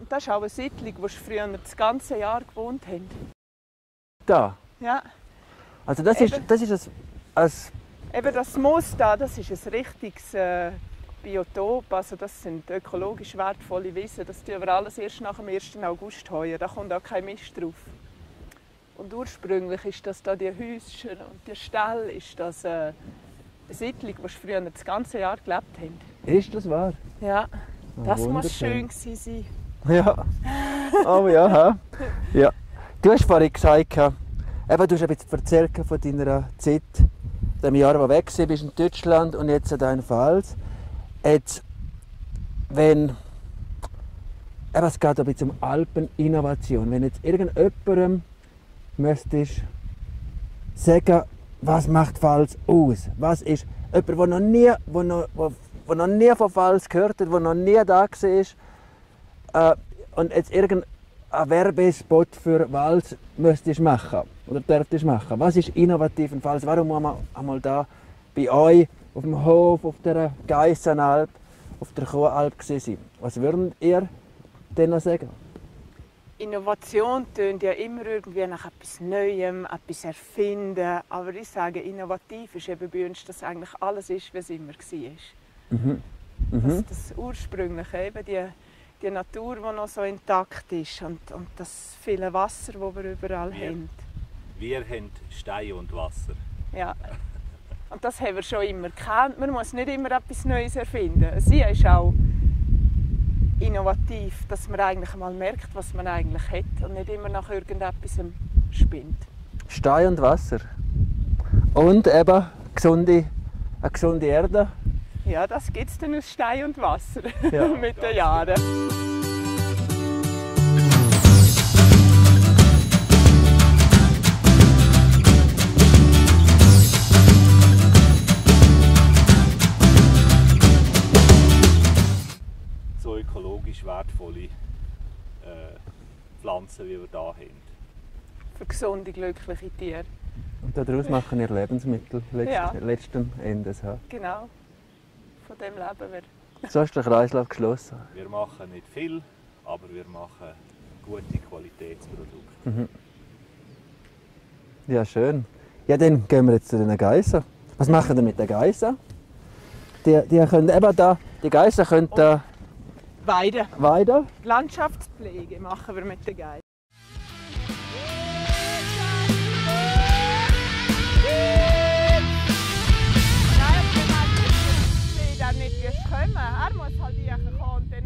Und das ist auch eine Siedlung, wo sie früher das ganze Jahr gewohnt haben. Da? Ja. Also das ist ein Eben das Moos da, das ist ein richtiges Biotop. Also das sind ökologisch wertvolle Wiesen. Das tun wir alles erst nach dem 1. August heuer. Da kommt auch kein Mist drauf. Und ursprünglich ist das da die Häuschen und die Ställe, ist das eine Siedlung, wo sie früher das ganze Jahr gelebt haben. Ist das wahr? Ja, das muss wunderschön. schön gewesen sein. Ja. Oh ja. Ja. Du hast vorhin gesagt, du hast ein bisschen erzählt von deiner Zeit, dem Jahr, wo du weg bist in Deutschland und jetzt in deinem Fall. Jetzt, wenn es geht ein bisschen um Alpeninnovation. Wenn jetzt irgendjemandem müsstest sagen, was macht Pfalz aus? Was ist jemand, der noch nie von Pfalz gehört hat, der noch nie da war und jetzt irgendeinen Werbespot für Pfalz müsstest machen oder dürftest machen. Was ist innovativ in Pfalz? Warum muss man einmal da bei euch auf dem Hof, auf der Geissenalp, auf der Kuhalp sein? Was würdet ihr denn noch sagen? Innovation tönt ja immer irgendwie nach etwas Neuem, etwas erfinden. Aber ich sage, innovativ ist eben bei uns, dass eigentlich alles ist, wie es immer war. Das Ursprüngliche, eben die Natur, die noch so intakt ist und das viele Wasser, das wir überall haben. Wir haben Stein und Wasser. Ja. Und das haben wir schon immer gekannt. Man muss nicht immer etwas Neues erfinden. Sie ist auch innovativ, dass man eigentlich mal merkt, was man eigentlich hat und nicht immer nach irgendetwas spinnt. Stein und Wasser. Und eben eine gesunde Erde. Ja, das gibt es dann aus Stein und Wasser Ja. mit den Jahren. So ökologisch wertvolle Pflanzen, wie wir hier haben. Für gesunde, glückliche Tiere. Und daraus machen ihr Lebensmittel Ja. letzten Endes. Genau. Von dem leben wir. So ist der Kreislauf geschlossen. Wir machen nicht viel, aber wir machen gute Qualitätsprodukte. Ja, schön. Ja, dann gehen wir jetzt zu den Geissen. Was machen wir mit den Geissen? Die können eben da, die Geissen können da Weide. weiden. Landschaftspflege machen wir mit den Geissen. Er muss halt hier kommen und